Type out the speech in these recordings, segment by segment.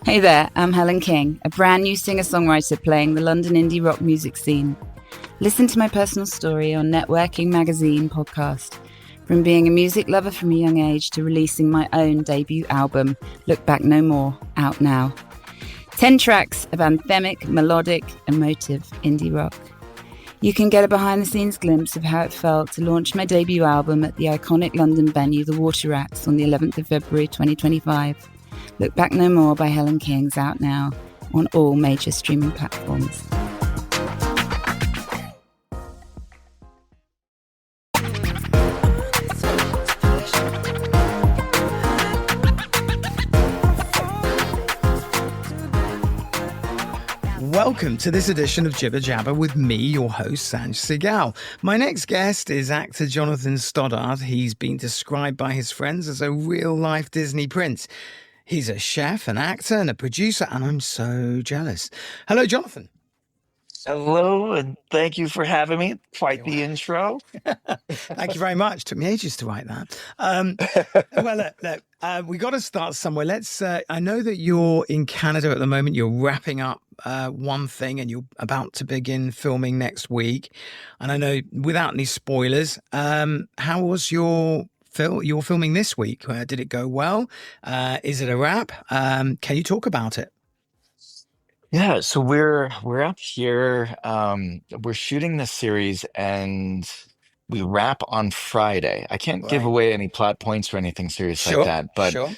Hey there, I'm Helen King, a brand new singer-songwriter playing the London indie rock music scene. Listen to my personal story on Networking Magazine podcast. From being a music lover from a young age to releasing my own debut album, Look Back No More, out now. 10 tracks of anthemic, melodic, emotive indie rock. You can get a behind-the-scenes glimpse of how it felt to launch my debut album at the iconic London venue The Water Rats on the 11th of February 2025. Look Back No More by Helen King's out now on all major streaming platforms. Welcome to this edition of Jibber Jabber with me, your host, Sanj Segal. My next guest is actor Jonathan Stoddard. He's been described by his friends as a real-life Disney prince. He's a chef, an actor, and a producer, and I'm so jealous. Hello, Jonathan. Hello, and thank you for having me. Quite the intro. Thank you very much. Took me ages to write that. Well, look, we got to start somewhere. I know that you're in Canada at the moment. You're wrapping up one thing, and you're about to begin filming next week. And I know, without any spoilers, how was your filming this week? Did it go well? Is it a wrap? Can you talk about it? Yeah, so we're up here. We're shooting this series, and we wrap on Friday. I can't give Right. away any plot points or anything serious like Sure. that, but Sure.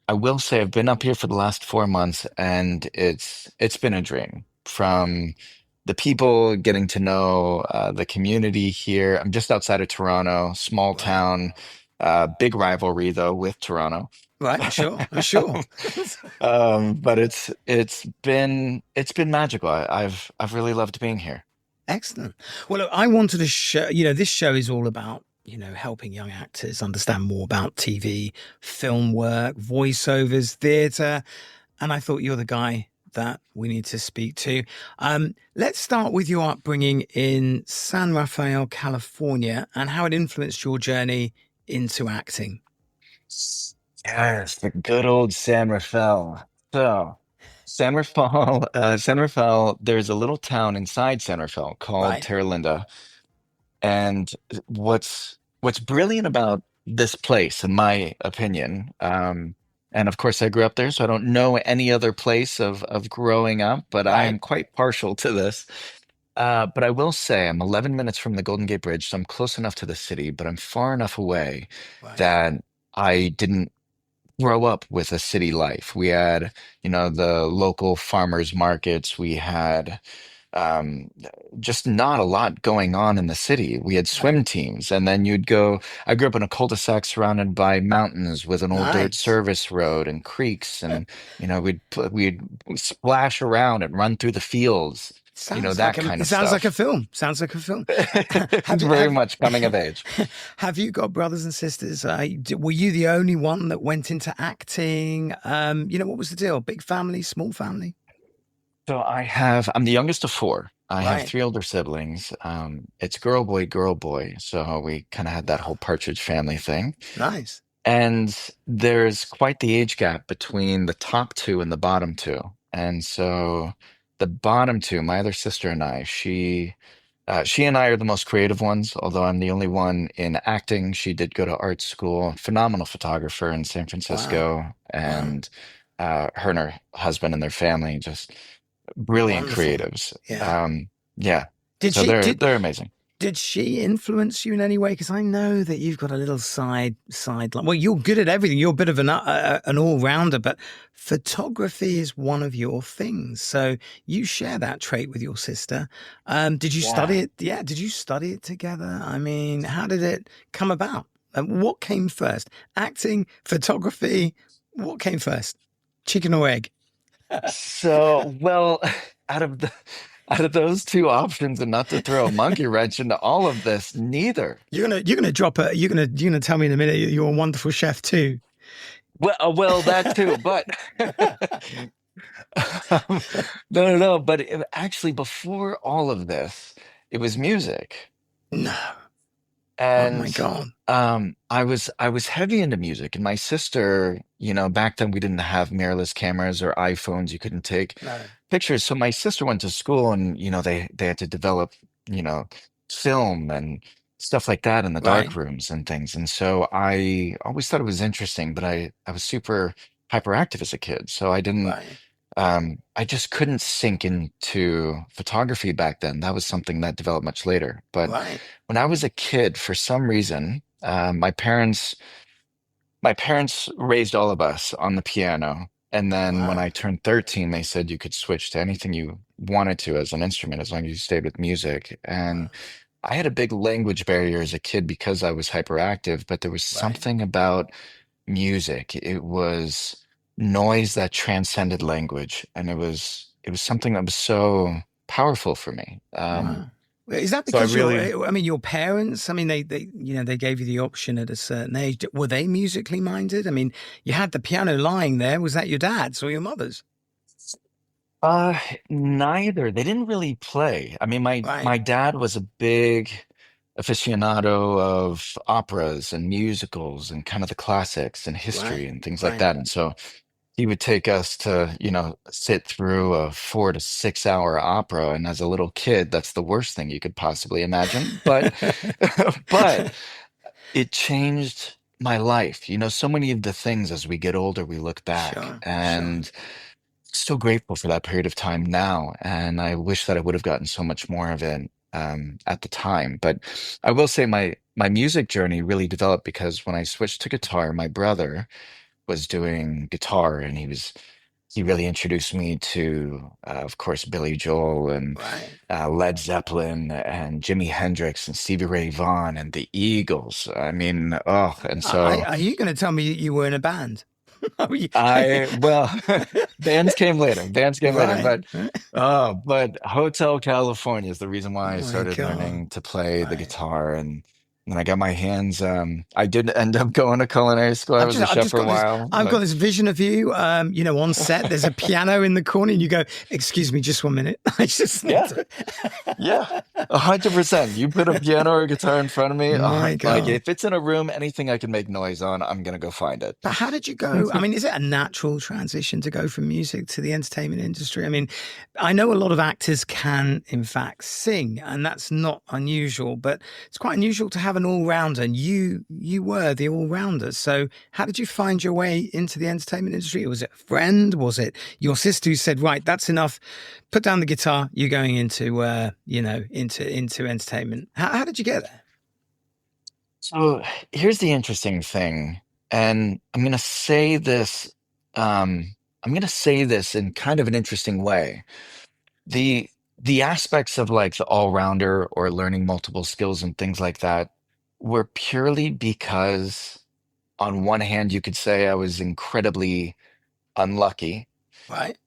I will say I've been up here for the last 4 months, and it's been a dream. From the people, getting to know the community here. I'm just outside of Toronto, small Right. town, big rivalry though with Toronto. Right. Sure. Sure. But it's been magical. I've really loved being here. Excellent. Well, look, I wanted to show, this show is all about, helping young actors understand more about TV, film work, voiceovers, theatre. And I thought you're the guy that we need to speak to. Let's start with your upbringing in San Rafael, California, and how it influenced your journey into acting. Yes, the good old San Rafael. So, San Rafael, there's a little town inside San Rafael called Right. Terra Linda. And what's brilliant about this place, in my opinion, and of course I grew up there, so I don't know any other place of growing up, but I Right. am quite partial to this. But I will say I'm 11 minutes from the Golden Gate Bridge, so I'm close enough to the city, but I'm far enough away Right. that I didn't grow up with a city life. We had, the local farmers markets. We had um, just not a lot going on in the city. We had Right. swim teams, and then you'd go. I grew up in a cul-de-sac surrounded by mountains with an old dirt Nice. service road and creeks, and we'd splash around and run through the fields. That kind It of sounds like a stuff. film. Sounds like a film. It's Have you very have much coming of age. have you got brothers and sisters? Were you the only one that went into acting? What was the deal? Big family, small family? So I'm the youngest of four. I have Right. three older siblings. It's girl, boy, girl, boy. So we kind of had that whole Partridge Family thing. Nice. And there's quite the age gap between the top two and the bottom two. And so the bottom two, my other sister and I, she and I are the most creative ones, although I'm the only one in acting. She did go to art school, phenomenal photographer in San Wow. Francisco, Wow. and her and her husband and their family just brilliant Wonderful. creatives. Yeah. Yeah, Did so she they're did they're amazing. did she influence you in any way? Because I know that you've got a little sideline. Well, you're good at everything. You're a bit of an all rounder, but photography is one of your things. So you share that trait with your sister. Did you study Yeah. it? Yeah. Did you study it together? I mean, how did it come about? And what came first? Acting, photography? What came first? Chicken or egg? So, well, out of the out of those two options, and not to throw a monkey wrench into all of this, neither. You're gonna drop a you're gonna tell me in a minute you're a wonderful chef too. Well, that too, but no, no, no. But actually, before all of this, it was music. No. Oh my And God. I was heavy into music, and my sister, back then we didn't have mirrorless cameras or iPhones. You couldn't take No. pictures. So my sister went to school, and they had to develop, you know, film and stuff like that in the dark Right. rooms and things. And so I always thought it was interesting, but I was super hyperactive as a kid, so Right. I just couldn't sink into photography back then. That was something that developed much later. But Right. when I was a kid, for some reason, my parents raised all of us on the piano. And then when Wow. I turned 13, they said you could switch to anything you wanted to as an instrument as long as you stayed with music. Wow. And I had a big language barrier as a kid because I was hyperactive, but there was Right. something about music. It was noise that transcended language, and it was something that was so powerful for me. Wow. Is that So I because really, I mean, your parents, I mean, they gave you the option at a certain age. Were they musically minded? I mean, you had the piano lying there. Was that your dad's or your mother's? uh, neither. They didn't really play. I mean, my Right. my dad was a big aficionado of operas and musicals and kind of the classics and history Right. and things like Right. that. And so he would take us to, sit through a 4 to 6 hour opera. And as a little kid, that's the worst thing you could possibly imagine. But, but it changed my life. So many of the things as we get older, we look back Sure. Sure. and so grateful for that period of time now. And I wish that I would have gotten so much more of it at the time. But I will say my music journey really developed because when I switched to guitar, my brother was doing guitar, and he really introduced me to, of course, Billy Joel and Right. Led Zeppelin and Jimi Hendrix and Stevie Ray Vaughan and the Eagles. I mean, oh, and so Are you going to tell me you were in a band? Are you- well, bands came later. Bands came later, Right. but Hotel California is the reason why I Oh my started God. learning to play the Right. guitar, and then I got my hands. I did end up going to culinary school. I was a I've chef just for a got this, while, I've got but this vision of you, on set. There's a piano in the corner, and you go, "Excuse me, just 1 minute. I just need yeah. to." Yeah, 100%. You put a piano or a guitar in front of me, My like God. if it's in a room, anything I can make noise on, I'm gonna go find it. But how did you go? I mean, is it a natural transition to go from music to the entertainment industry? I mean, I know a lot of actors can, in fact, sing, and that's not unusual, but it's quite unusual to have an all-rounder, and you were the all-rounder. So how did you find your way into the entertainment industry? Was it a friend? Was it your sister who said, right, that's enough, put down the guitar, you're going into, into entertainment? How did you get there? So here's the interesting thing, and I'm gonna say this in kind of an interesting way. The aspects of like the all-rounder or learning multiple skills and things like that were purely because on one hand you could say I was incredibly unlucky, Right,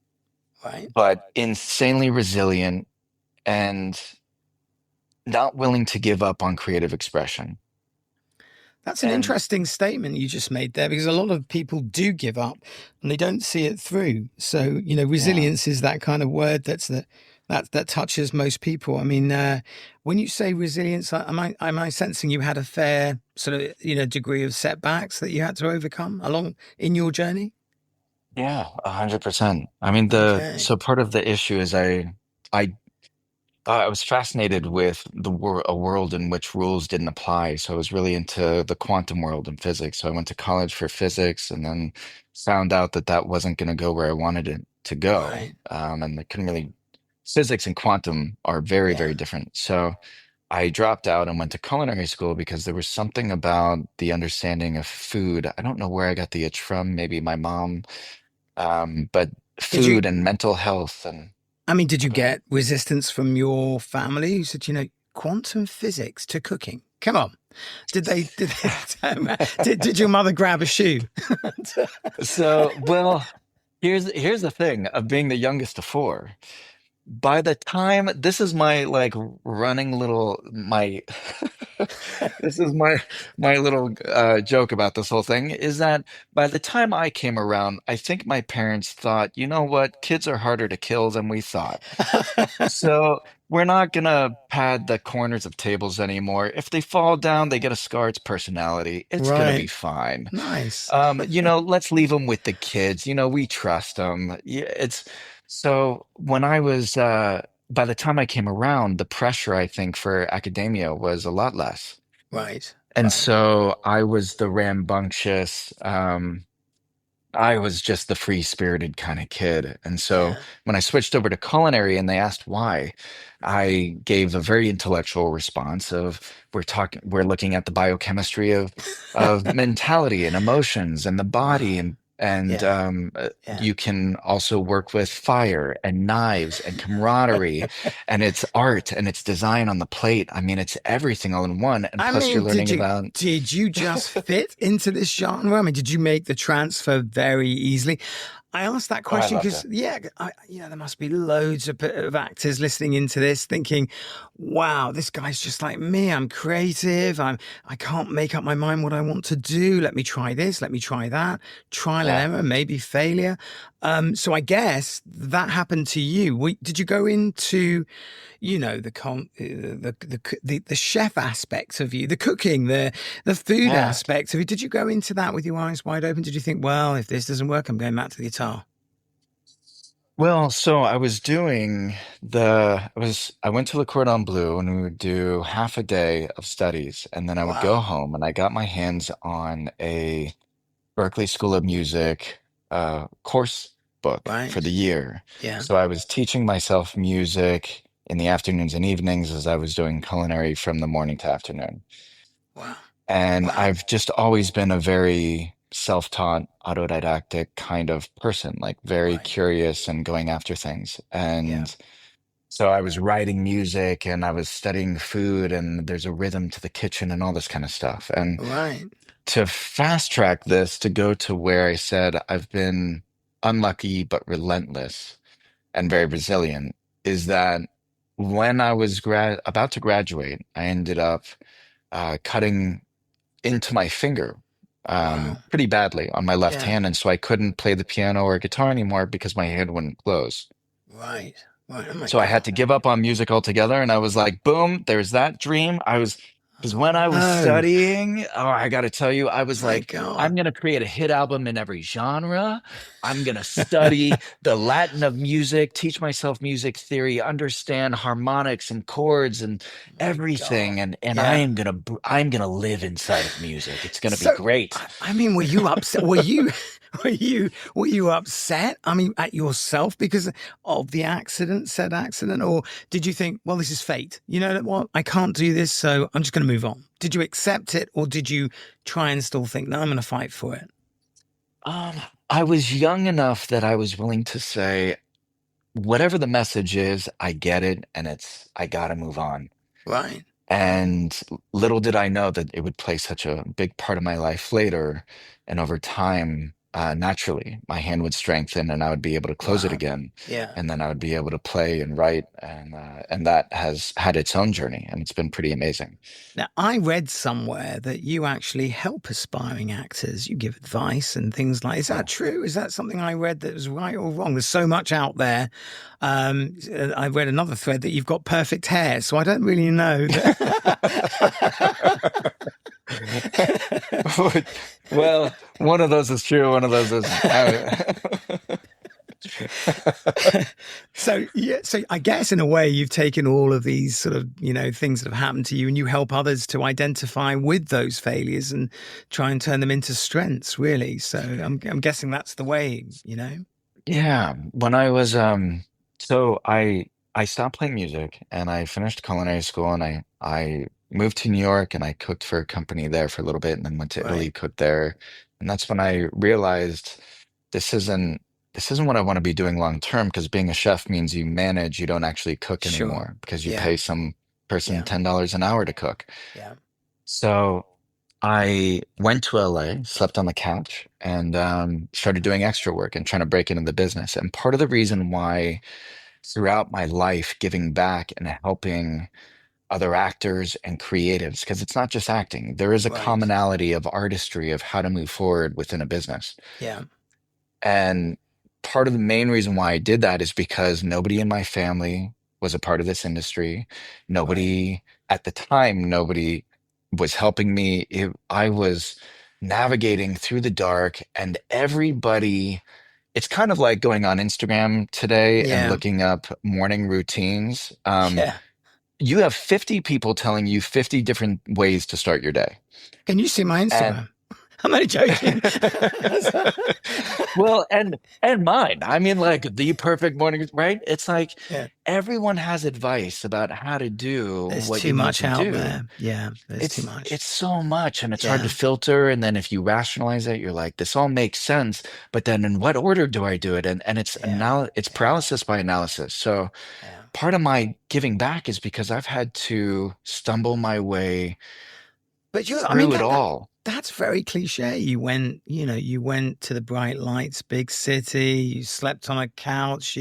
right. but insanely resilient and not willing to give up on creative expression. That's an And interesting statement you just made there because a lot of people do give up and they don't see it through. So, yeah, resilience is that kind of word that touches most people. I mean, when you say resilience, am I sensing you had a fair sort of, degree of setbacks that you had to overcome along in your journey? yeah, 100%. I mean, Okay. so part of the issue is I I was fascinated with a world in which rules didn't apply. So I was really into the quantum world and physics. So I went to college for physics, and then found out that that wasn't going to go where I wanted it to go. Right. And I couldn't really, physics and quantum are very, Yeah. very different. So I dropped out and went to culinary school because there was something about the understanding of food. I don't know where I got the itch from, maybe my mom, but Did you, food and mental health and did you get resistance from your family who said, quantum physics to cooking? Come on. Did your mother grab a shoe? so, well, here's the thing of being the youngest of four. By the time this is my like running little my this is my little joke about this whole thing is that by the time I came around, I think my parents thought, you know what, kids are harder to kill than we thought. So we're not gonna pad the corners of tables anymore. If they fall down, they get a scar. It's personality. It's gonna be Right. fine. Nice. Let's leave them with the kids. We trust them. Yeah, it's so when I was by the time I came around, the pressure I think for academia was a lot less. Right. And Right. so I was the rambunctious, I was just the free-spirited kind of kid. And so Yeah. when I switched over to culinary and they asked why, I gave a very intellectual response of we're looking at the biochemistry of mentality and emotions and the body Wow. and Yeah. Yeah. you can also work with fire and knives and camaraderie and it's art and it's design on the plate. I mean, it's everything all in one. And I plus you're mean, learning about did you just fit into this genre? I mean, did you make the transfer very easily? I asked that oh, I question loved because, it. there must be loads of actors listening into this, thinking, "Wow, this guy's just like me. I'm creative. I can't make up my mind what I want to do. Let me try this. Let me try that. Trial and Yeah. error, maybe failure." So I guess that happened to you. Did you go into the chef aspect of you, the cooking, the food Yeah. aspect of you? Did you go into that with your eyes wide open? Did you think, well, if this doesn't work, I'm going back to the guitar? Well, so I went to the Cordon Bleu and we would do half a day of studies and then I would go Wow. home and I got my hands on a Berklee School of Music course book for the Right. year. Yeah. So I was teaching myself music in the afternoons and evenings as I was doing culinary from the morning to afternoon. Wow. And Wow. I've just always been a very self-taught, autodidactic kind of person, like very Right. curious and going after things. Yeah. And so I was writing music and I was studying food and there's a rhythm to the kitchen and all this kind of stuff. And Right. to fast track this to go to where I said I've been unlucky but relentless and very resilient is that when I was about to graduate, I ended up cutting into my finger Wow. pretty badly on my left Yeah. hand, and so I couldn't play the piano or guitar anymore because my hand wouldn't close. Right. Right. Oh my So I had God. to give up on music altogether, and I was like, boom, there's that dream. Because Oh when I was no. studying, oh, I got to tell you, I was My like, God. I'm going to create a hit album in every genre. I'm going to study the Latin of music, teach myself music theory, understand harmonics and chords and My God. everything. And Yeah. I'm going to live inside of music. It's going to be So, great. I mean, were you upset? Were you upset? I mean, at yourself because of the said accident, or did you think, well, this is fate? You know what? I can't do this, so I'm just going to move on. Did you accept it, or did you try and still think, no, I'm going to fight for it? Um, I was young enough that I was willing to say, whatever the message is, I get it, and I gotta move on. Right, right. And little did I know that it would play such a big part of my life later. And over time, naturally, my hand would strengthen and I would be able to close it Wow. again. Yeah. And then I would be able to play and write. And that has had its own journey and it's been pretty amazing. Now, I read somewhere that you actually help aspiring actors. You give advice and things like. Is that Oh. true? Is that something I read that was right or wrong? There's so much out there. I read another thread that you've got perfect hair, so I don't really know. Well, one of those is true, one of those isn't. So yeah, so I guess in a way you've taken all of these sort of things that have happened to you, and you help others to identify with those failures and try and turn them into strengths. Really, so I'm guessing that's the way. Yeah, when I was so I stopped playing music and I finished culinary school and I moved to New York and I cooked for a company there for a little bit and then went to Italy, Right. cooked there. And that's when I realized this isn't this isn't what I want to be doing long term because being a chef means you manage, you don't actually cook Sure. anymore because you Yeah. pay some person Yeah. $10 an hour to cook. Yeah. So I went to LA, slept on the couch, and started doing extra work and trying to break into the business. And part of the reason why throughout my life giving back and helping other actors and creatives, because it's not just acting, there is a Right. commonality of artistry of how to move forward within a business. Yeah. And part of the main reason why I did that is because nobody in my family was a part of this industry. Right. Nobody at the time, nobody was helping me. I was navigating through the dark, and everybody, it's kind of like going on Instagram today and Yeah. looking up morning routines. Yeah. You have 50 people telling you 50 different ways to start your day. Can you see my And Instagram? I'm only joking. well, and mine. I mean, like the perfect morning, right? It's like Yeah. everyone has advice about how to do There's what you too need much to out do. there. Yeah. There's too much. It's so much, and it's hard to Yeah. filter. And then if you rationalize it, you're like, this all makes sense. But then in what order do I do it? And Yeah. it's Yeah. paralysis by analysis. So Yeah. part of my giving back is because I've had to stumble my way But I mean, through it all. that's very cliche. You went to the bright lights, big city, you slept on a couch,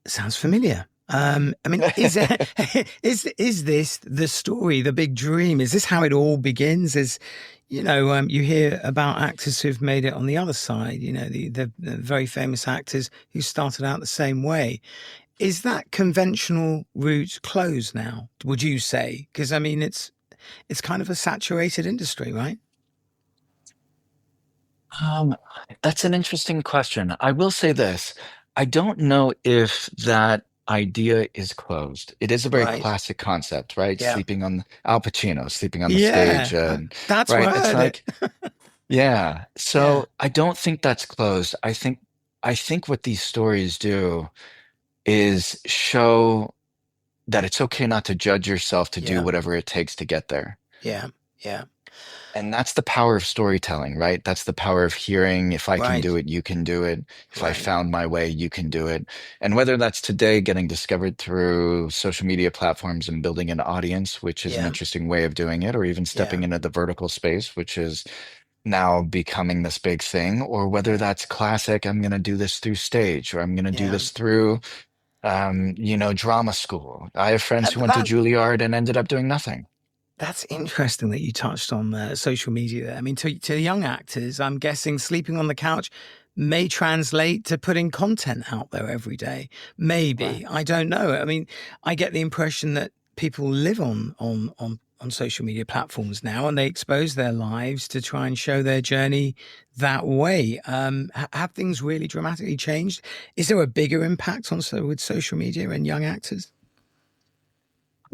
sounds familiar. I mean, is there, is this the story, the big dream? Is this how it all begins? You hear about actors who've made it on the other side, the very famous actors who started out the same way. Is that conventional route closed now, would you say? Because I mean, it's kind of a saturated industry, right? Um, that's an interesting question. I will say this. I don't know if that idea is closed. It is a very Right. classic concept, right? Yeah. Al Pacino sleeping on the Yeah. stage, and That's where right? I It's heard it. like, yeah. Yeah. So I don't think that's closed. I think what these stories do is show that it's okay not to judge yourself to do Yeah. whatever it takes to get there. Yeah. Yeah. And that's the power of storytelling, right? That's the power of hearing, if I can Right. do it, you can do it. If I Right. found my way, you can do it. And whether that's today getting discovered through social media platforms and building an audience, which is an Yeah. interesting way of doing it, or even Yeah. stepping into the vertical space, which is now becoming this big thing, or whether Yeah. that's classic, I'm going to do this through stage, or I'm going to do Yeah. this through, drama school. I have friends who went to That Juilliard and ended up doing nothing. that's interesting that you touched on social media there. I mean, to young actors, I'm guessing sleeping on the couch may translate to putting content out there every day. Right. Maybe. I don't know. I mean, I get the impression that people live on social media platforms now, and they expose their lives to try and show their journey that way. Have things really dramatically changed? Is there a bigger impact with social media and young actors?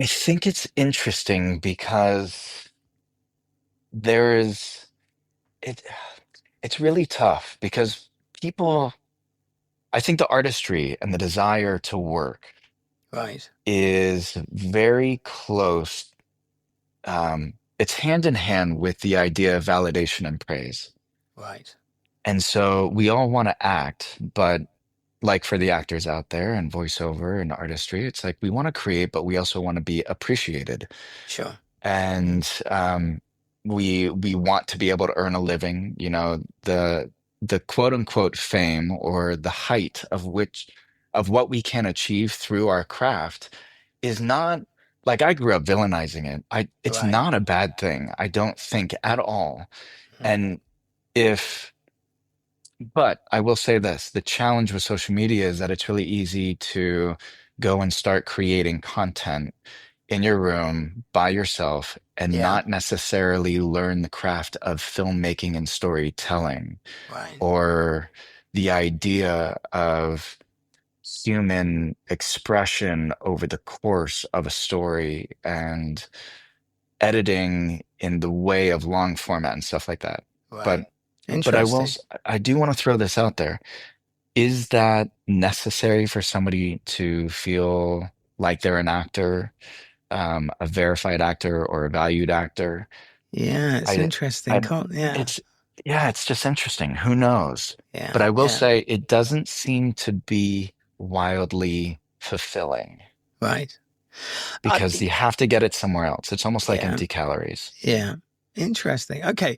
I think it's interesting because there is it it's really tough because people I think the artistry and the desire to work Right. is very close. It's hand in hand with the idea of validation and praise. Right. And so we all want to act, but like for the actors out there and voiceover and artistry, it's like we want to create, but we also want to be appreciated. Sure. And we want to be able to earn a living. The quote unquote fame or the height of what we can achieve through our craft is not like I grew up villainizing it. It's Right. not a bad thing, I don't think at all. Mm. And if but I will say this, the challenge with social media is that it's really easy to go and start creating content in your room by yourself and Yeah. not necessarily learn the craft of filmmaking and storytelling Right. or the idea of human expression over the course of a story and editing in the way of long format and stuff like that. But Right. but Interesting. I do want to throw this out there. Is that necessary for somebody to feel like they're an actor, a verified actor or a valued actor? Yeah, it's I, interesting. I, Yeah. it's yeah, it's just interesting. Who knows? Yeah. But I will Yeah. say it doesn't seem to be wildly fulfilling Right. because you have to get it somewhere else. It's almost like Yeah. empty calories. Yeah. Interesting. Okay.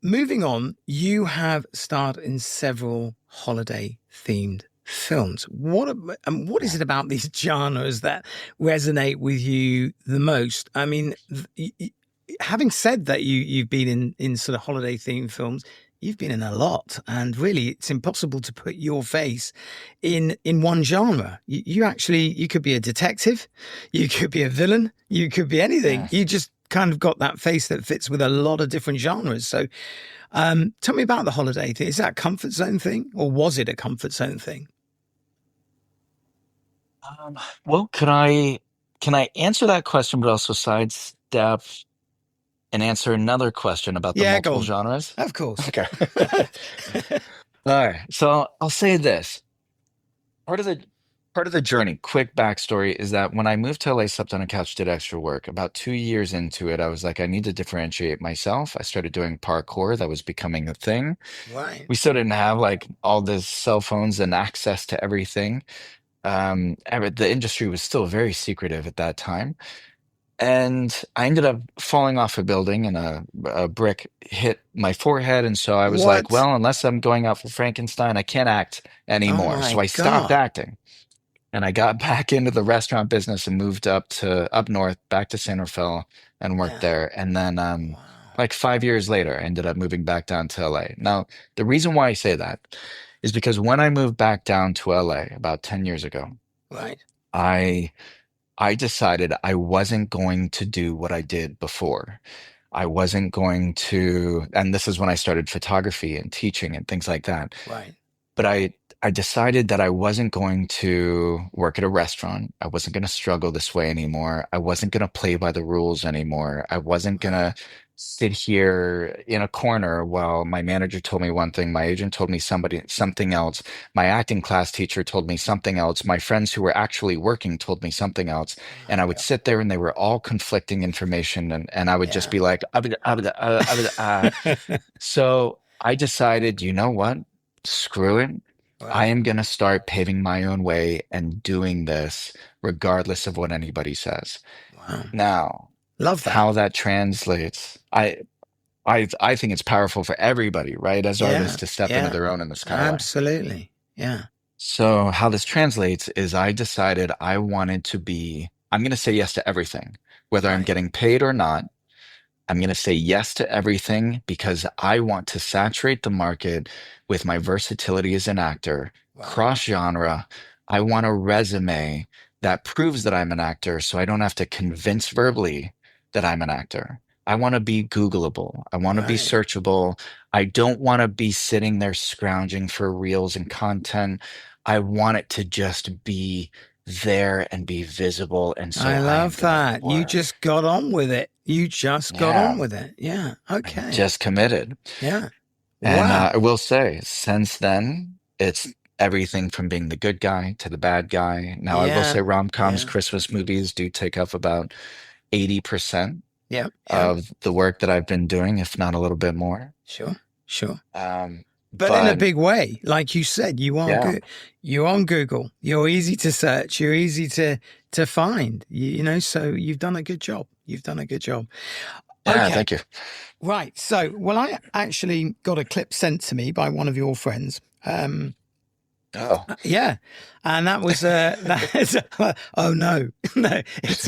Moving on, you have starred in several holiday themed films. What is it about these genres that resonate with you the most? I mean, having said that, you've been in sort of holiday themed films. you've been in a lot, and really, it's impossible to put your face in one genre. You could be a detective, you could be a villain, you could be anything. Yeah. You just kind of got that face that fits with a lot of different genres. So, tell me about the holiday thing. Is that a comfort zone thing, or was it a comfort zone thing? Well, can I answer that question, but also sidestep and answer another question about the Yeah, go multiple on. genres? Of course. Okay. All right. So I'll say this. Part of the part of the journey, quick backstory, is that when I moved to LA, slept on a couch, did extra work. About 2 years into it, I was like, I need to differentiate myself. I started doing parkour. That was becoming a thing. Right. We still didn't have like all the cell phones and access to everything. The industry was still very secretive at that time. And I ended up falling off a building and a brick hit my forehead. And so I was like, What? well, unless I'm going out for Frankenstein, I can't act Oh anymore. So my I stopped God. acting and I got back into the restaurant business and moved up north, back to San Rafael and worked Yeah. there. And then, Wow. like 5 years later, I ended up moving back down to LA. Now, the reason why I say that is because when I moved back down to LA about 10 years ago, Right. I I decided I wasn't going to do what I did before. I wasn't going to, and this is when I started photography and teaching and things like that. Right. But I decided that I wasn't going to work at a restaurant. I wasn't going to struggle this way anymore. I wasn't going to play by the rules anymore. I wasn't going Right. to sit here in a corner while my manager told me one thing, my agent told me something else, my acting class teacher told me something else, my friends who were actually working told me something else, and I would Yeah. sit there and they were all conflicting information, and I would just Yeah. be like, so I decided, you know what? Screw it. I Right. am going to start paving my own way and doing this regardless of what anybody says. Wow. Now, Love that. how that translates, I think it's powerful for everybody, right? As artists Yeah. to step into Yeah. their own in this kind of way. Absolutely. Yeah. So how this translates is I decided I'm going to say yes to everything, whether I'm Right. getting paid or not. I'm going to say yes to everything because I want to saturate the market with my versatility as an actor, Right. cross genre. I want a resume that proves that I'm an actor so I don't have to convince verbally that I'm an actor. I want to be Googleable. I want to be Right. searchable. I don't want to be sitting there scrounging for reels and content. I want it to just be there and be visible. And so I I am love going to that. You work. just got on with it. You just got on Yeah. with it. Yeah. I Okay. just committed. Yeah. And I Wow. will say, since then, it's everything from being the good guy to the bad guy. Now, I will say Yeah. rom-coms, Yeah. Christmas movies do take up about 80% Yep. Yep. of the work that I've been doing, if not a little bit more. Sure. Sure. Um, But in a but big way, like you said, you are yeah, good. You're on Google. You're easy to search. You're easy to find. So you've done a good job. You've done a good job. yeah, Okay, thank you. right. So, well, I actually got a clip sent to me by one of your friends. Oh, Yeah, and that was oh no, no, it's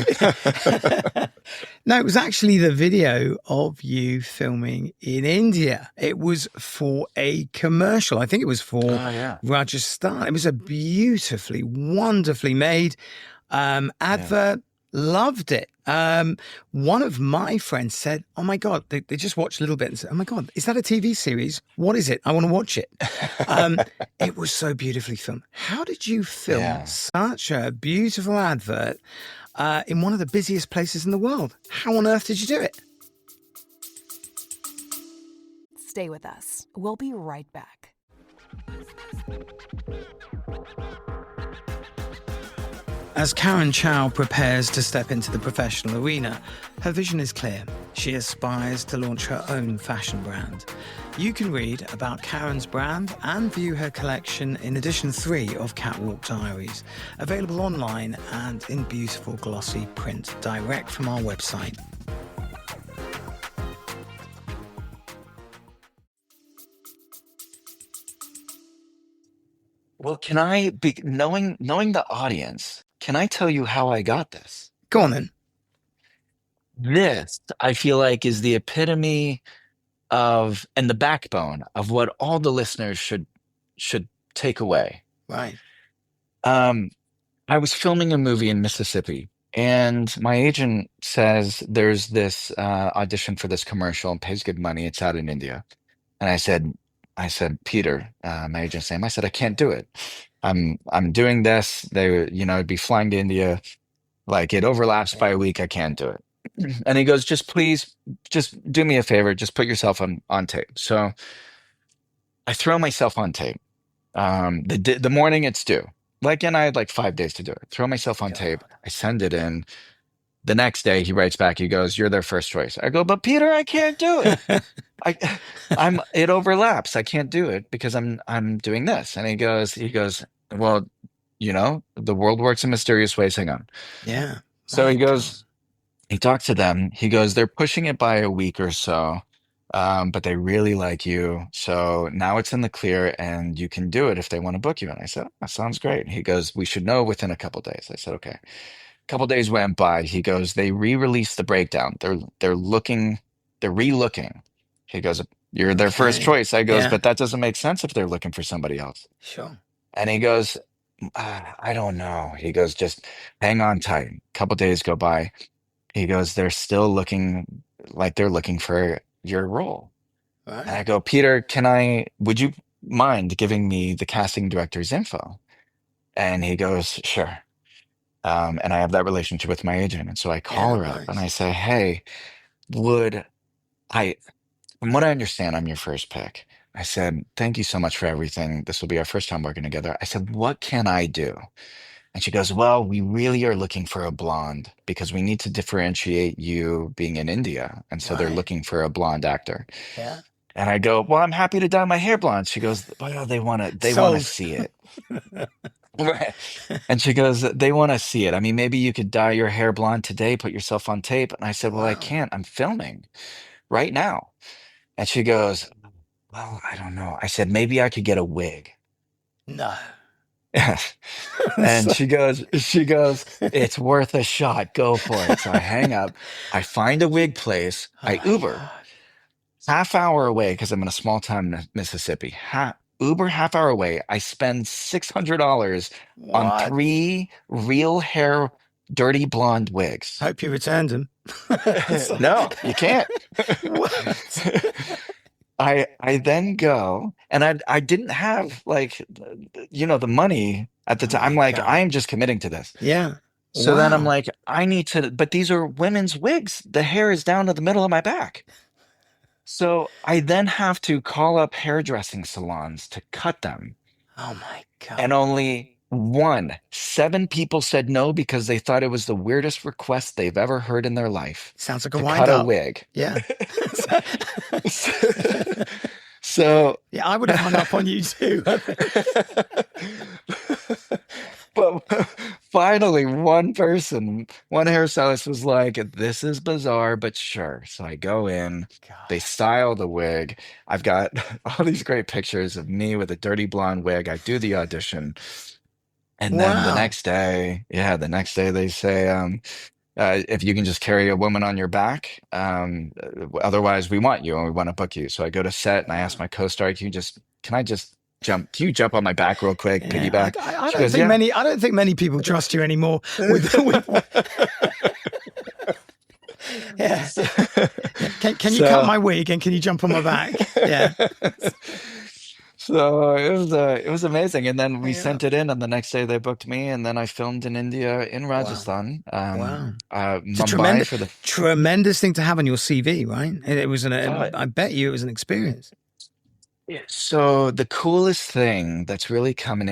no, it was actually the video of you filming in India. It was for a commercial. I think it was for oh yeah, Rajasthan. It was a beautifully, wonderfully made yeah. advert. Loved it. One of my friends said, "Oh my God," they just watched a little bit and said, "Oh my God, is that a TV series? What is it? I want to watch it." Um, it was so beautifully filmed. How did you film Yeah. such a beautiful advert in one of the busiest places in the world? How on earth did you do it? Stay with us. We'll be right back. As Karen Chow prepares to step into the professional arena, her vision is clear. She aspires to launch her own fashion brand. You can read about Karen's brand and view her collection in edition 3 of Catwalk Diaries, available online and in beautiful glossy print direct from our website. Well, can I be knowing the audience, can I tell you how I got this? Go on then. This, I feel like, is the epitome of and the backbone of what all the listeners should take away. Right. Um, I was filming a movie in Mississippi, and my agent says there's this audition for this commercial and pays good money. It's out in India. And I said, Peter, my agent's name, I said, I can't do it. I'm doing this. I'd be flying to India. Like it overlaps by a week. I can't do it. And he goes, just please, just do me a favor. Just put yourself on tape. So I throw myself on tape. The morning it's due. And I had like 5 days to do it. Throw myself on tape. I send it in. The next day he writes back. He goes, "You're their first choice." I go, "But Peter, I can't do it. It overlaps. I can't do it because I'm doing this." And he goes, "Well, the world works in mysterious ways. Hang on." Yeah. So My he God. goes, he talks to them. He goes, "They're pushing it by a week or so, but they really like you. So now it's in the clear and you can do it if they want to book you." And I said, "That sounds great." He goes, "We should know within a couple days." I said, "Okay." Couple days went by. He goes, "They re-released the breakdown. They're re-looking." He goes, "You're their first Okay. choice." I goes, Yeah. "But that doesn't make sense if they're looking for somebody else." Sure. And he goes, I don't know." He goes, "Just hang on tight." Couple days go by. He goes, "They're still looking like they're looking for your role." And I Right. go, "Peter, would you mind giving me the casting director's info?" And he goes, "Sure." And I have that relationship with my agent. And so I call Yeah. her up and I Nice. say, "Hey, would I, from what I understand, I'm your first pick." I said, "Thank you so much for everything. This will be our first time working together." I said, "What can I do?" And she goes, "Well, we really are looking for a blonde because we need to differentiate you being in India. And so they're Right. looking for a blonde actor." Yeah. And I go, "Well, I'm happy to dye my hair blonde." She goes, "Well, they want to Sold. see it." Right. And she goes, "They want to see it. I mean, maybe you could dye your hair blonde today, put yourself on tape." And I said, "Well, I Wow. can't. I'm filming right now." And she goes, "Well, I don't know." I said, "Maybe I could get a wig." No. And So- she goes, "It's worth a shot. Go for it." So I hang up. I find a wig place. Oh I my Uber God. half hour away because I'm in a small town in Mississippi. Uber half hour away. I spend $600 on What? 3 real hair dirty blonde wigs. Hope you returned them. So- No, you can't. What? I then go and I didn't have the money at the Oh time. I'm my like, God. I am just committing to this. Yeah. So then I'm Wow. like, I need to, but these are women's wigs. The hair is down to the middle of my back. So I then have to call up hairdressing salons to cut them. Oh my God. And only 7 people said no because they thought it was the weirdest request they've ever heard in their life Sounds like a to wind cut a up. wig. Yeah. So, Yeah, I would have hung up on you too. but finally, one hairstylist was like, "This is bizarre, but sure." So I go in, they God. style the wig. I've got all these great pictures of me with a dirty blonde wig. I do the audition. And then Wow. the next day they say, if you can just carry a woman on your back, otherwise we want you and we want to book you. So I go to set and I ask my co-star, can I just jump? Can you jump on my back real quick, Yeah. piggyback? I She don't goes, think "Yeah." I don't think many people trust you anymore with yeah. So, Can you cut my wig and can you jump on my back? Yeah. So it was amazing. And then we Yeah. sent it in, and the next day they booked me, and then I filmed in India, in Rajasthan, Wow. It's a Mumbai for the. tremendous thing to have on your CV, right? It was Uh, I bet you it was an experience. so the coolest thing that's really come in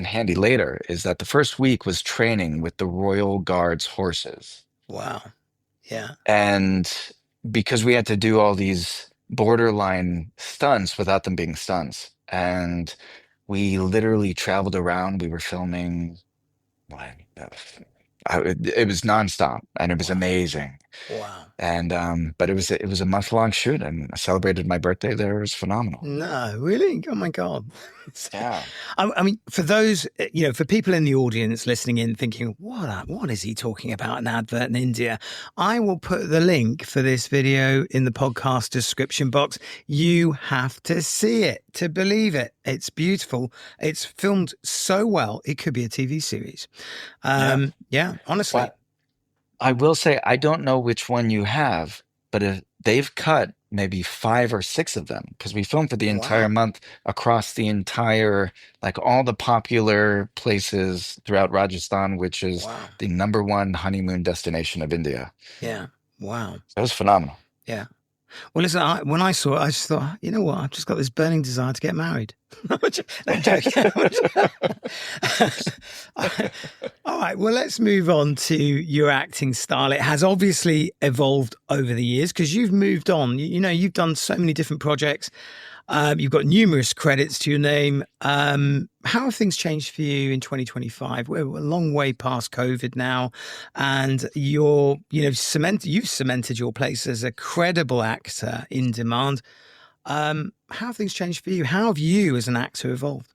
handy later is that the first week was training with the Royal Guards horses. Wow. Yeah. And because we had to do all these borderline stunts without them being stunts. And we literally traveled around. We were filming, what, it was nonstop and it was amazing. Wow. And but it was a month-long shoot, and I celebrated my birthday there. It was phenomenal. No, really? Oh my God. Yeah. I mean, for those, for people in the audience listening in thinking, what is he talking about, an advert in India? I will put the link for this video in the podcast description box. You have to see it to believe it. It's beautiful. It's filmed so well. It could be a TV series. Yeah, honestly. Well, I will say I don't know which one you have, but if they've cut maybe 5 or 6 of them, because we filmed for the entire Wow. month across the entire, like all the popular places throughout Rajasthan, which is Wow. the #1 honeymoon destination of India. Yeah. Wow. It was phenomenal. Yeah. Well, listen, when I saw it, I just thought, you know what? I've just got this burning desire to get married. No, I'm joking. All right. Well, let's move on to your acting style. It has obviously evolved over the years because you've moved on. You've done so many different projects. You've got numerous credits to your name. How have things changed for you in 2025? We're a long way past COVID now, and you've cemented your place as a credible actor in demand. How have things changed for you? How have you as an actor evolved?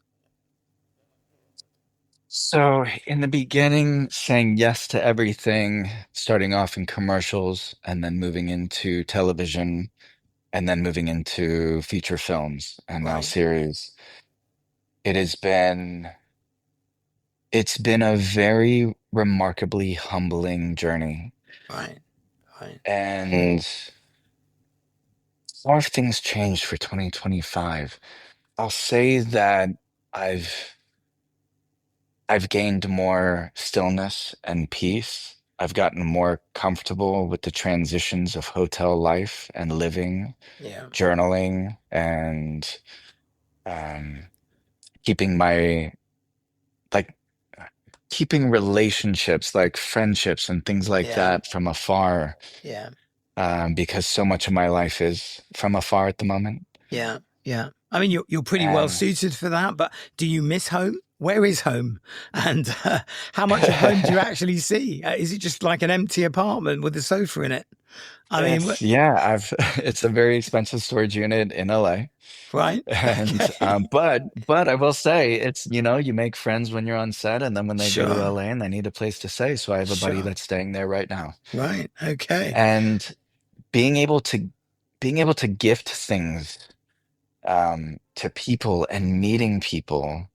So in the beginning, saying yes to everything, starting off in commercials and then moving into television and then moving into feature films and now Right, series. It has been it's been a very remarkably humbling journey. right, right, And how have things changed for 2025? I'll say that I've I've gained more stillness and peace. I've gotten more comfortable with the transitions of hotel life and living, yeah, journaling, and um, keeping my like keeping relationships like friendships and things like yeah, that from afar, yeah, because so much of my life is from afar at the moment. yeah, yeah. I mean, you're pretty well And suited for that, but do you miss home? Where is home? And how much of home do you actually see? Is it just like an empty apartment with a sofa in it? I mean, it's yeah, I've it's a very expensive storage unit in LA. right? And Okay. but I will say it's, you make friends when you're on set, and then when they go to Sure, LA and they need a place to stay. So I have a buddy sure. that's staying there right now. Right. Okay. And being able to being able to gift things to people and meeting people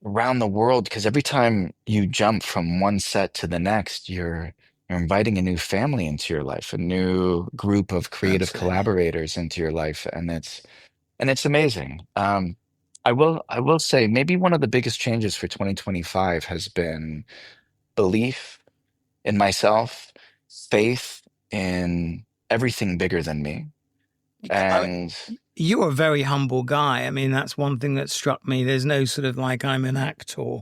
around the world, because every time you jump from one set to the next, you're inviting a new family into your life, a new group of creative Absolutely. collaborators into your life, and it's amazing. I will say maybe one of the biggest changes for 2025 has been belief in myself, faith in everything bigger than me, I, and you're a very humble guy. I mean, that's one thing that struck me. There's no sort of like I'm an actor.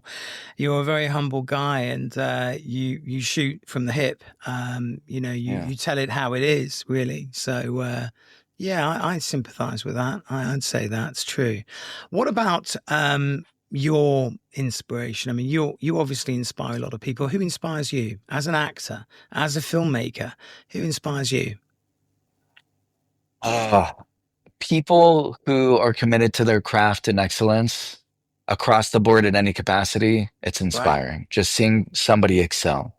You're a very humble guy, and you shoot from the hip. yeah. You tell it how it is, really. So yeah, I sympathise with that. I'd say that's true. What about your inspiration? I mean, you obviously inspire a lot of people. Who inspires you as an actor, as a filmmaker? Who inspires you? Ah, people who are committed to their craft and excellence across the board in any capacity, it's Right, inspiring. Just seeing somebody excel.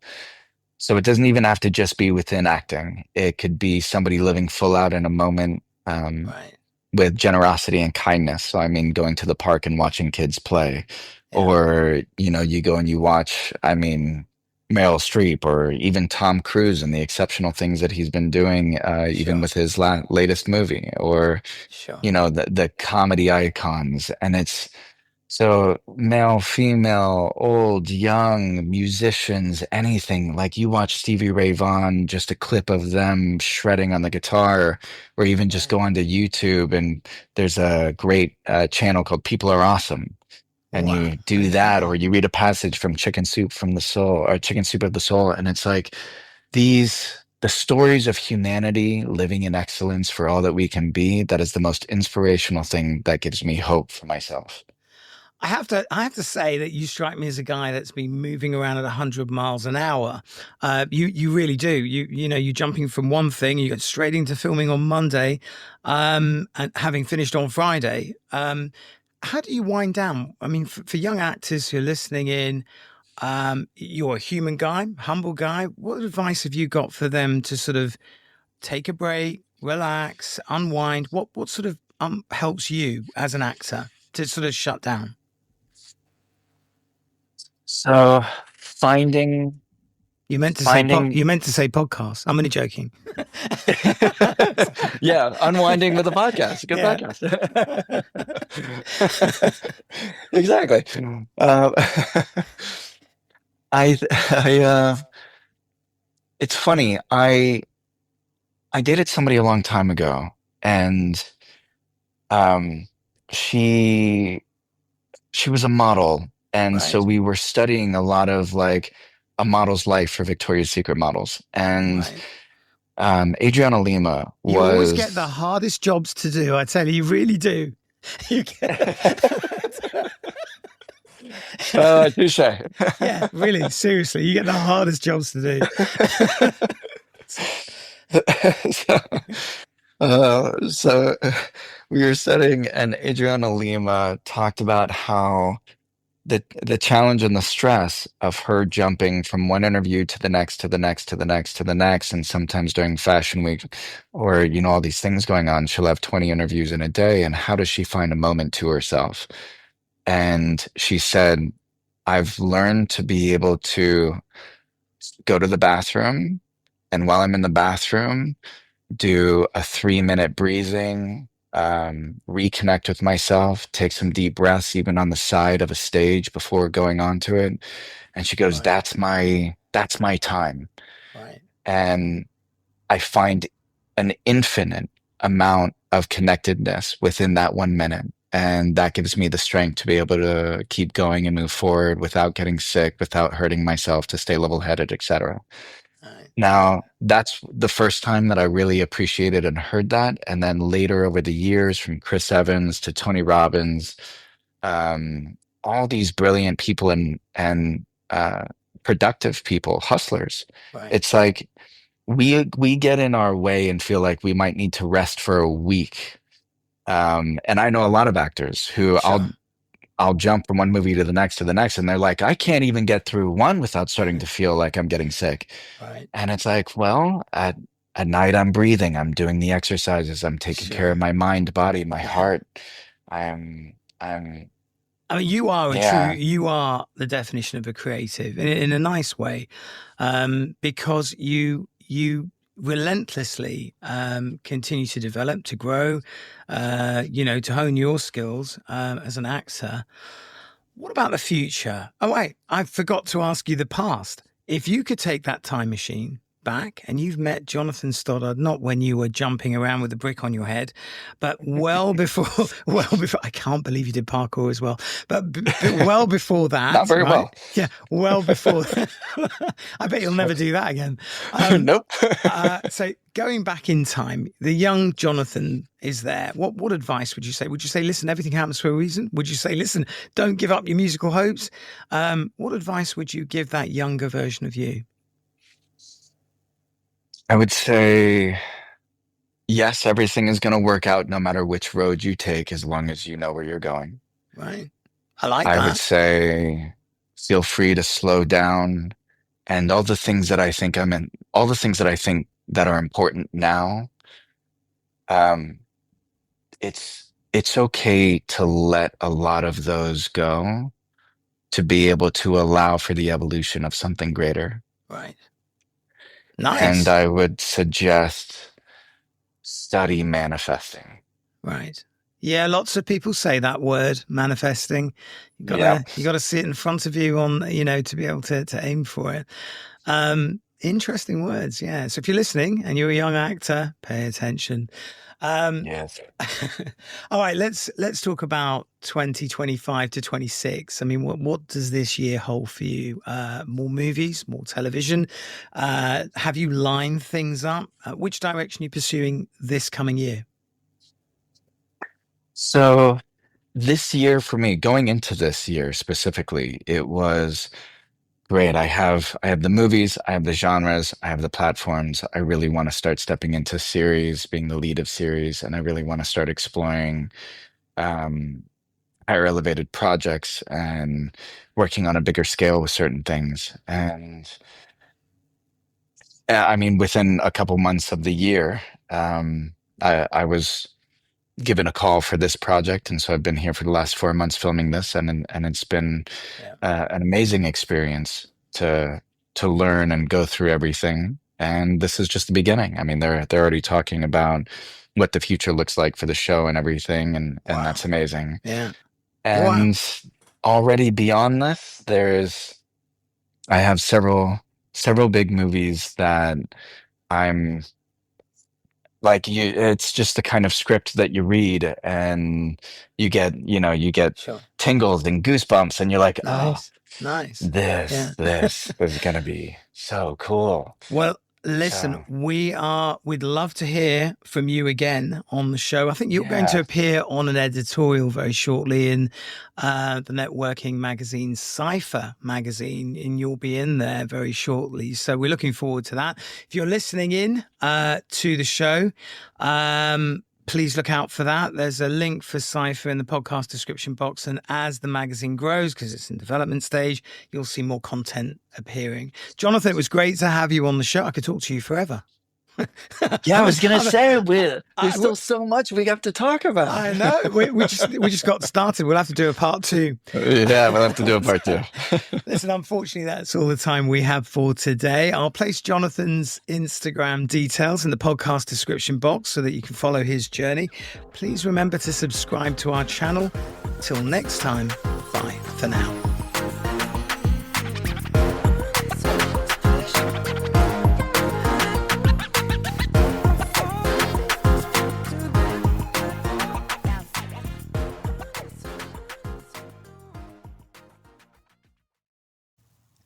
So it doesn't even have to just be within acting. It could be somebody living full out in a moment, right, with generosity and kindness. So I mean, going to the park and watching kids play, yeah, or you go and you watch, I mean, Meryl Streep or even Tom Cruise and the exceptional things that he's been doing, even sure, with his latest movie, or sure. the comedy icons. And it's so male, female, old, young, musicians, anything. Like you watch Stevie Ray Vaughan, just a clip of them shredding on the guitar, or even just Yeah. go onto YouTube and there's a great channel called People Are Awesome. And Wow. you do that, Okay. or you read a passage from Chicken Soup from the Soul, or Chicken Soup of the Soul. And it's like the stories of humanity living in excellence for all that we can be. That is the most inspirational thing that gives me hope for myself. I have to say that you strike me as a guy that's been moving around at 100 miles an hour. You really do. You know, you're jumping from one thing, you go straight into filming on Monday, and having finished on Friday. How do you wind down? I mean, for young actors who are listening in, you're a human guy, humble guy. What advice have you got for them to sort of take a break, relax, unwind? What sort of helps you as an actor to sort of shut down? So finding You meant to say finding you meant to say podcast. I'm only joking. yeah, unwinding with a podcast, a good Yeah. podcast. Exactly. Uh, I it's funny. I dated somebody a long time ago, and um, she she was a model, and so Right. we were studying a lot of like a model's life for Victoria's Secret models, and Right. Adriana Lima You always get the was. hardest jobs to do. I tell you, you really do. You get, Touche. yeah, really, seriously, you get the hardest jobs to do. So, so we were studying, and Adriana Lima talked about how the challenge and the stress of her jumping from one interview to the next, to the next, to the next, to the next, and sometimes during fashion week, or all these things going on, she'll have 20 interviews in a day, and how does she find a moment to herself? And she said, I've learned to be able to go to the bathroom, and while I'm in the bathroom, do a 3 minute breathing, reconnect with myself, take some deep breaths, even on the side of a stage before going on to it. And she goes, Right. that's my time. Right. And I find an infinite amount of connectedness within that 1 minute. And that gives me the strength to be able to keep going and move forward without getting sick, without hurting myself, to stay level-headed, etc. Right. Now, that's the first time that I really appreciated and heard that. And then later over the years, from Chris Evans to Tony Robbins, all these brilliant people and productive people, hustlers. Right. It's like we get in our way and feel like we might need to rest for a week. And I know a lot of actors who Sure. I'll jump from one movie to the next, and they're like, I can't even get through one without starting to feel like I'm getting sick. Right. And it's like, well, at night I'm breathing, I'm doing the exercises, I'm taking care of Sure. my mind, body, my Yeah. heart. I'm I mean, you are yeah. you are the definition of a creative in a nice way, because you relentlessly continue to develop, to grow, to hone your skills as an actor. What about the future? Oh, wait, I forgot to ask you the past. If you could take that time machine back and you've met Jonathan Stoddard, not when you were jumping around with a brick on your head, but well before, I can't believe you did parkour as well, but well before Not that, very right? well. Yeah, well before. I bet you'll never do that again. Nope. So going back in time, the young Jonathan is there. What advice would you say? Would you say, listen, everything happens for a reason? Would you say, listen, don't give up your musical hopes? What advice would you give that younger version of you? I would say, yes, everything is going to work out no matter which road you take, as long as you know where you're going. Right. I like I would that. say, feel free to slow down, and all the things that I think all the things that I think that are important now, um, it's okay to let a lot of those go, to be able to allow for the evolution of something greater. Right. And Nice. I would suggest study manifesting. Right. Yeah, lots of people say that word, manifesting. Yep. You gotta see it in front of you to be able to aim for it. Interesting words, yeah. So if you're listening and you're a young actor, pay attention. Yes. All right, let's talk about 2025 to 26. I mean, what does this year hold for you? More movies, more television? Have you lined things up? Which direction are you pursuing this coming year? So This year for me, going into this year specifically, it was great. I have the movies, I have the genres, I have the platforms. I really want to start stepping into series, being the lead of series, and I really want to start exploring um, higher elevated projects and working on a bigger scale with certain things. And I mean, within a couple months of the year, I was given a call for this project, and so I've been here for the last 4 months filming this, and it's been Yeah. an amazing experience to learn and go through everything. And this is just the beginning. I mean, they're already talking about what the future looks like for the show and everything, and Wow. that's amazing. Yeah. Wow. And already beyond this, I have several big movies that I'm like you. It's just the kind of script that you read and you get Sure. tingles and goosebumps, and you're like, oh, Nice. Nice. Yeah. this is gonna be so cool. Well, listen, So we'd love to hear from you again on the show. I think you're going to yeah, appear on an editorial very shortly in the networking magazine, CYPHER magazine, and you'll be in there very shortly. So we're looking forward to that. If you're listening in to the show, please look out for that. There's a link for CYPHER in the podcast description box. And as the magazine grows, because it's in development stage, you'll see more content appearing. Jonathan, it was great to have you on the show. I could talk to you forever. I was gonna say I- there's still so much we have to talk about. I know. We just got started. We'll have to do a part 2. Yeah, we'll have to do a part 2. Listen, unfortunately, that's all the time we have for today. I'll place Jonathan's Instagram details in the podcast description box so that you can follow his journey. Please remember to subscribe to our channel. Till next time, bye for now.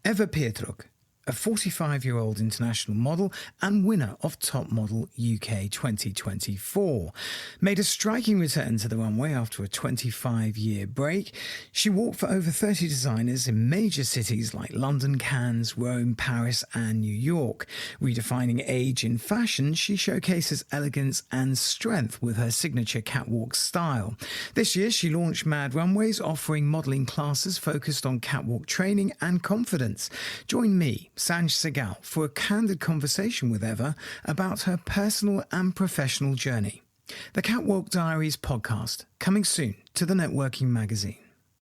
Eva Pietruk, a 45-year-old international model and winner of Top Model UK 2024, made a striking return to the runway after a 25-year break. She walked for over 30 designers in major cities like London, Cannes, Rome, Paris, and New York. Redefining age in fashion, she showcases elegance and strength with her signature catwalk style. This year, she launched Mad Runways, offering modeling classes focused on catwalk training and confidence. Join me, Sanj Segal, for a candid conversation with Eva about her personal and professional journey. The Catwalk Diaries podcast, coming soon to the Networking magazine.